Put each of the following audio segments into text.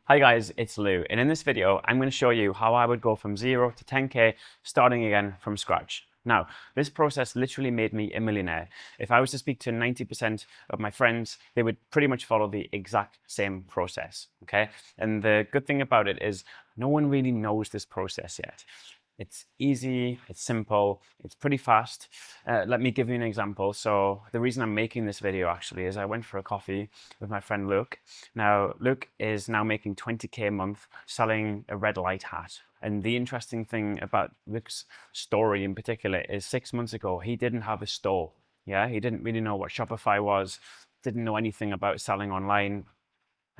Hi guys, it's Lou, and in this video, I'm going to show you how I would go from 0 to 10K, starting again from scratch. Now, this process literally made me a millionaire. If I was to speak to 90% of my friends, they would pretty much follow the exact same process, okay? And the good thing about it is no one really knows this process yet. It's easy, it's simple, it's pretty fast. Let me give you an example. So the reason I'm making this video actually is I went for a coffee with my friend Luke. Now, Luke is now making 20K a month selling a red light hat. And the interesting thing about Luke's story in particular is 6 months ago, he didn't have a store. Yeah, he didn't really know what Shopify was, didn't know anything about selling online.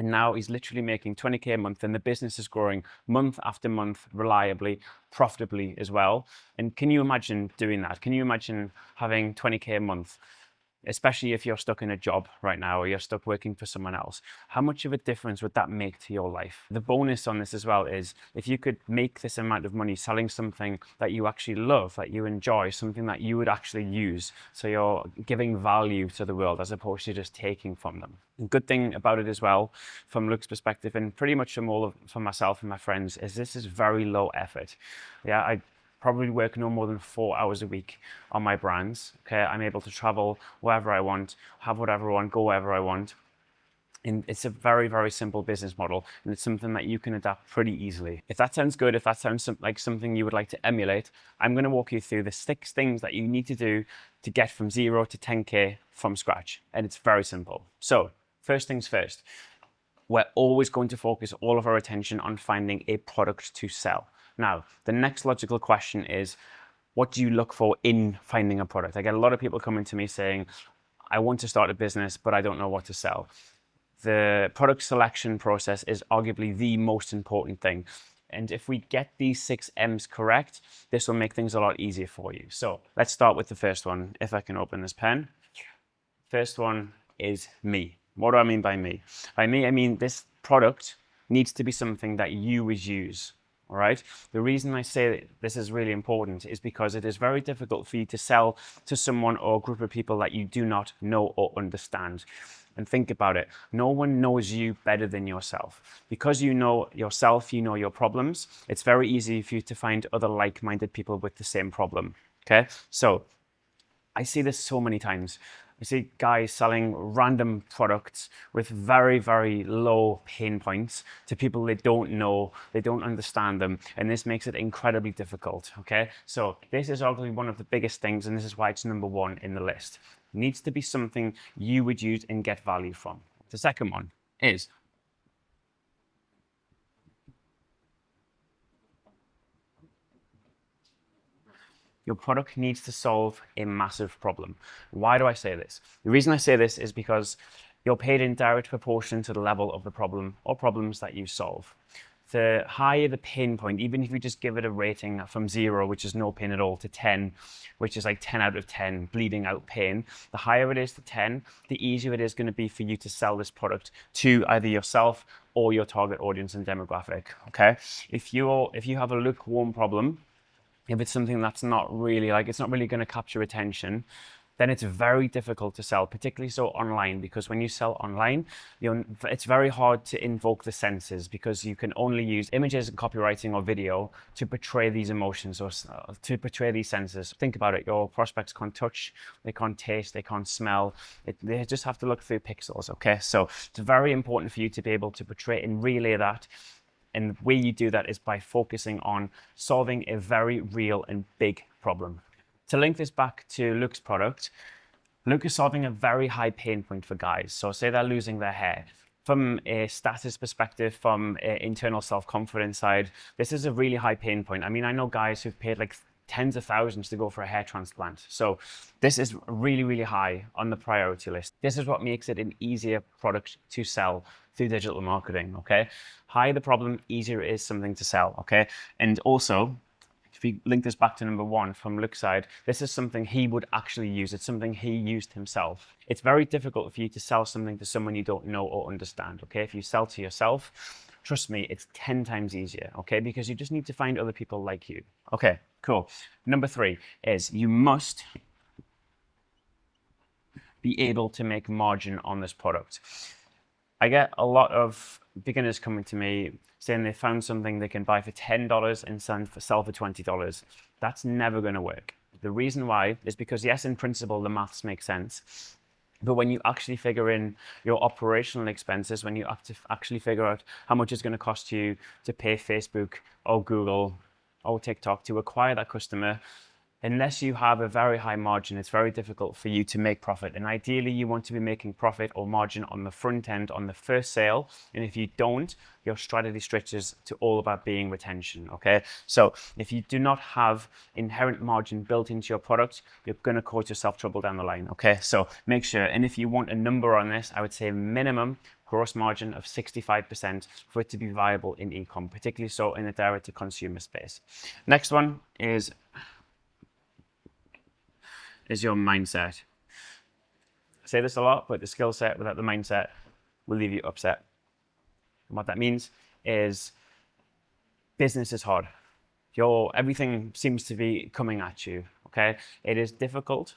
And now he's literally making 20K a month and the business is growing month after month, reliably, profitably as well. And can you imagine doing that? Can you imagine having 20K a month, especially if you're stuck in a job right now or you're stuck working for someone else? How much of a difference would that make to your life? The bonus on this as well is if you could make this amount of money selling something that you actually love, that you enjoy, something that you would actually use. So you're giving value to the world as opposed to just taking from them. The good thing about it as well, from Luke's perspective, and pretty much from myself and my friends, is this is very low effort. Yeah, I probably work no more than 4 hours a week on my brands. Okay, I'm able to travel wherever I want, have whatever I want, go wherever I want. And it's a very, very simple business model, and it's something that you can adapt pretty easily. If that sounds good, if that sounds like something you would like to emulate, I'm going to walk you through the 6 things that you need to do to get from 0 to 10K from scratch. And it's very simple. So first things first, we're always going to focus all of our attention on finding a product to sell. Now, the next logical question is, what do you look for in finding a product? I get a lot of people coming to me saying, I want to start a business, but I don't know what to sell. The product selection process is arguably the most important thing. And if we get these 6 M's correct, this will make things a lot easier for you. So let's start with the first one. If I can open this pen. First one is me. What do I mean by me? By me, I mean this product needs to be something that you would use. All right. The reason I say this is really important is because it is very difficult for you to sell to someone or a group of people that you do not know or understand. And think about it. No one knows you better than yourself. Because you know yourself, you know your problems. It's very easy for you to find other like-minded people with the same problem. Okay. So I see this so many times. I see guys selling random products with very, very low pain points to people they don't know, they don't understand them, and this makes it incredibly difficult, okay? So this is arguably one of the biggest things, and this is why it's number 1 in the list. It needs to be something you would use and get value from. The second one is your product needs to solve a massive problem. Why do I say this? The reason I say this is because you're paid in direct proportion to the level of the problem or problems that you solve. The higher the pain point, even if you just give it a rating from 0, which is no pain at all, to 10, which is like 10 out of 10, bleeding out pain, the higher it is to 10, the easier it is going to be for you to sell this product to either yourself or your target audience and demographic, okay? If you have a lukewarm problem, if it's something that's not really it's not really going to capture attention, then it's very difficult to sell, particularly so online, because when you sell online, it's very hard to invoke the senses because you can only use images and copywriting or video to portray these emotions or to portray these senses. Think about it. Your prospects can't touch, they can't taste, they can't smell. They just have to look through pixels, okay? So it's very important for you to be able to portray and relay that. And the way you do that is by focusing on solving a very real and big problem. To link this back to Luke's product, Luke is solving a very high pain point for guys. So say they're losing their hair. From a status perspective, from an internal self-confidence side, this is a really high pain point. I mean, I know guys who've paid like tens of thousands to go for a hair transplant. So this is really, really high on the priority list. This is what makes it an easier product to sell through digital marketing, okay? Higher the problem, easier it is something to sell, okay? And also, if we link this back to number 1 from Luke's side, this is something he would actually use. It's something he used himself. It's very difficult for you to sell something to someone you don't know or understand, okay? If you sell to yourself, trust me, it's 10 times easier, okay? Because you just need to find other people like you. Okay, cool. Number 3 is you must be able to make margin on this product. I get a lot of beginners coming to me saying they found something they can buy for $10 and sell for $20. That's never going to work. The reason why is because, yes, in principle, the maths make sense. But when you actually figure in your operational expenses, when you have to actually figure out how much it's going to cost you to pay Facebook or Google or TikTok to acquire that customer, unless you have a very high margin, it's very difficult for you to make profit. And ideally, you want to be making profit or margin on the front end, on the first sale. And if you don't, your strategy stretches to all about being retention, okay? So if you do not have inherent margin built into your product, you're gonna cause yourself trouble down the line, okay? So make sure, and if you want a number on this, I would say minimum gross margin of 65% for it to be viable in e-com, particularly so in the direct to consumer space. Next one is your mindset. I say this a lot, but the skill set without the mindset will leave you upset. And what that means is business is hard. Everything seems to be coming at you, okay? It is difficult.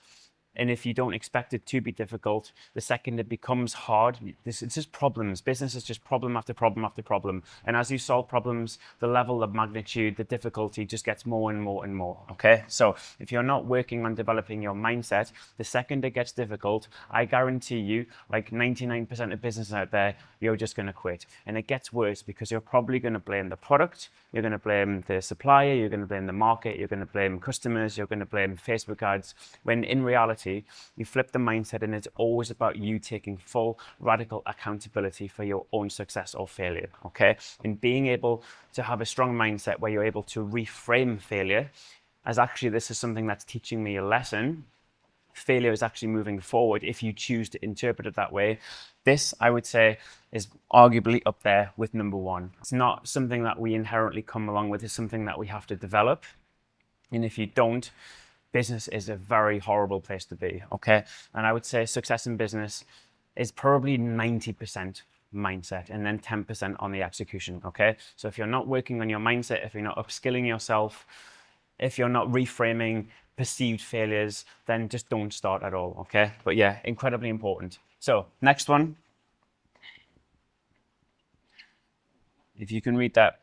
And if you don't expect it to be difficult, the second it becomes hard, it's just problems. Business is just problem after problem after problem. And as you solve problems, the level of magnitude, the difficulty just gets more and more and more, okay? So if you're not working on developing your mindset, the second it gets difficult, I guarantee you, like 99% of businesses out there, you're just gonna quit. And it gets worse because you're probably gonna blame the product, you're gonna blame the supplier, you're gonna blame the market, you're gonna blame customers, you're gonna blame Facebook ads, when in reality, you flip the mindset and it's always about you taking full radical accountability for your own success or failure, okay? And being able to have a strong mindset where you're able to reframe failure as actually this is something that's teaching me a lesson. Failure is actually moving forward if you choose to interpret it that way. This, I would say, is arguably up there with number one. It's not something that we inherently come along with, it's something that we have to develop. And if you don't, business is a very horrible place to be, okay? And I would say success in business is probably 90% mindset and then 10% on the execution, okay? So if you're not working on your mindset, if you're not upskilling yourself, if you're not reframing perceived failures, then just don't start at all, okay? But yeah, incredibly important. So next one, if you can read that,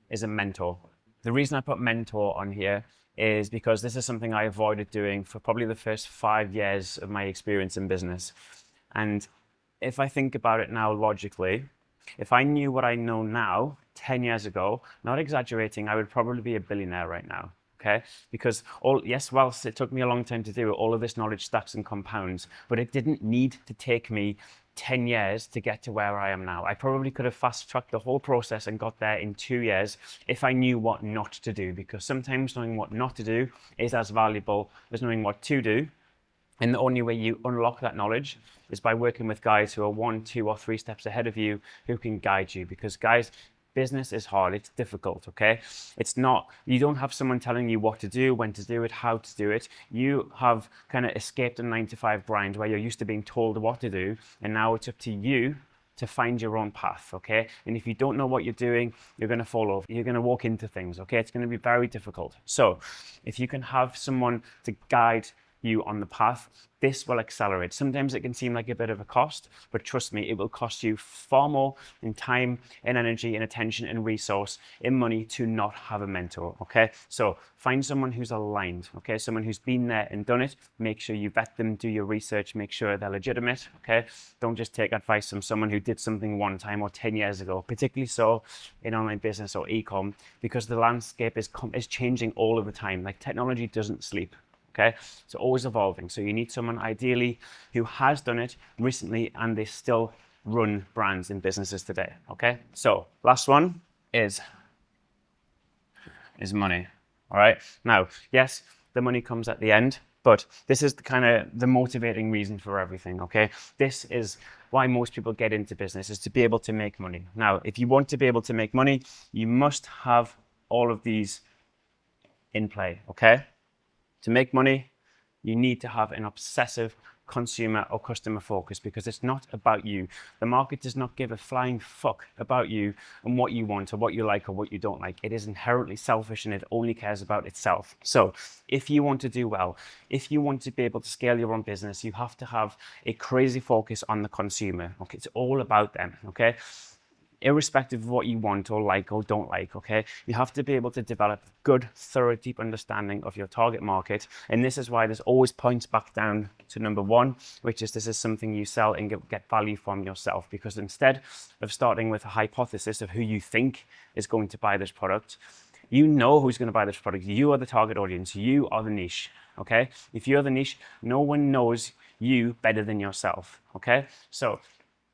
is a mentor. The reason I put mentor on here is because this is something I avoided doing for probably the first 5 years of my experience in business. And if I think about it now logically, if I knew what I know now 10 years ago, not exaggerating, I would probably be a billionaire right now, okay? Because whilst it took me a long time to do it, all of this knowledge stacks and compounds, but it didn't need to take me 10 years to get to where I am now. I probably could have fast-tracked the whole process and got there in 2 years if I knew what not to do, because sometimes knowing what not to do is as valuable as knowing what to do. And the only way you unlock that knowledge is by working with guys who are 1, 2, or 3 steps ahead of you who can guide you. Because guys, business is hard, it's difficult, okay? You don't have someone telling you what to do, when to do it, how to do it. You have kind of escaped a 9-to-5 grind where you're used to being told what to do, and now it's up to you to find your own path, okay? And if you don't know what you're doing, you're gonna fall over. You're gonna walk into things, okay? It's gonna be very difficult. So if you can have someone to guide you on the path, this will accelerate. Sometimes it can seem like a bit of a cost, but trust me, it will cost you far more in time, in energy, in attention, in resource, in money to not have a mentor, okay? So find someone who's aligned, okay? Someone who's been there and done it. Make sure you vet them, do your research, make sure they're legitimate, okay? Don't just take advice from someone who did something one time or 10 years ago, particularly so in online business or e-com, because the landscape is changing all of the time. Like technology doesn't sleep. Okay, so always evolving. So you need someone ideally who has done it recently and they still run brands in businesses today. Okay, so last one is money. All right, now, yes, the money comes at the end, but this is the motivating reason for everything. Okay, this is why most people get into business, is to be able to make money. Now, if you want to be able to make money, you must have all of these in play. Okay. To make money, you need to have an obsessive consumer or customer focused, because it's not about you. The market does not give a flying fuck about you and what you want or what you like or what you don't like. It is inherently selfish and it only cares about itself. So if you want to do well, if you want to be able to scale your own business, you have to have a crazy focus on the consumer. Okay, it's all about them. Okay, irrespective of what you want or like or don't like, okay? You have to be able to develop good, thorough, deep understanding of your target market. And this is why this always points back down to number one, which is this is something you sell and get value from yourself. Because instead of starting with a hypothesis of who you think is going to buy this product, you know who's going to buy this product. You are the target audience. You are the niche, okay? If you're the niche, no one knows you better than yourself, okay? So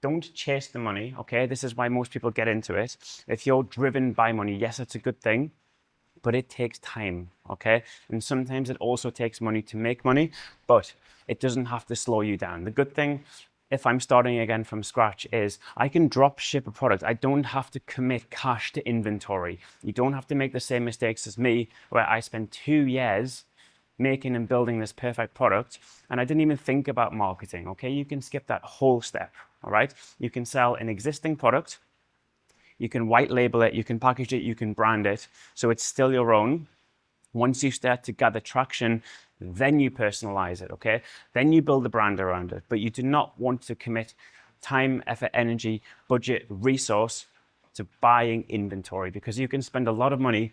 don't chase the money, okay? This is why most people get into it. If you're driven by money, yes, it's a good thing, but it takes time, okay? And sometimes it also takes money to make money, but it doesn't have to slow you down. The good thing, if I'm starting again from scratch, is I can drop ship a product. I don't have to commit cash to inventory. You don't have to make the same mistakes as me, where I spent 2 years making and building this perfect product, and I didn't even think about marketing, okay? You can skip that whole step, all right? You can sell an existing product, you can white label it, you can package it, you can brand it, so it's still your own. Once you start to gather traction, then you personalize it, okay? Then you build a brand around it, but you do not want to commit time, effort, energy, budget, resource to buying inventory, because you can spend a lot of money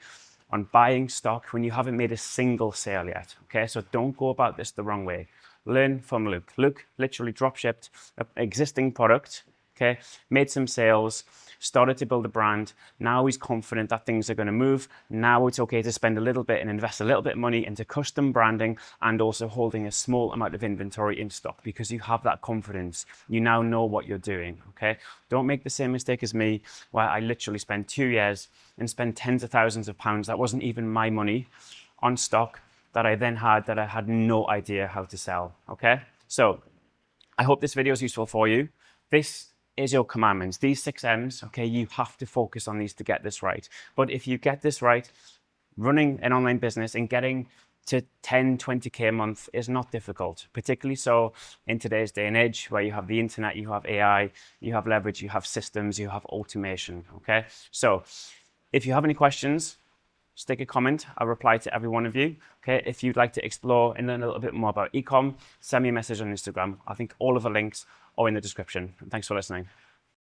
on buying stock when you haven't made a single sale yet, okay? So don't go about this the wrong way. Learn from Luke. Luke literally drop shipped an existing product, okay? Made some sales, started to build a brand. Now he's confident that things are going to move. Now it's okay to spend a little bit and invest a little bit of money into custom branding and also holding a small amount of inventory in stock, because you have that confidence. You now know what you're doing, okay? Don't make the same mistake as me, where I literally spent 2 years and spent tens of thousands of pounds, that wasn't even my money, on stock that I then had that I had no idea how to sell, okay? So I hope this video is useful for you. This is your commandments. These 6 M's, okay, you have to focus on these to get this right. But if you get this right, running an online business and getting to 10, 20K a month is not difficult, particularly so in today's day and age where you have the internet, you have AI, you have leverage, you have systems, you have automation, okay? So if you have any questions, stick a comment. I'll reply to every one of you. Okay, if you'd like to explore and learn a little bit more about ecom, send me a message on Instagram. I think all of the links are in the description. Thanks for listening.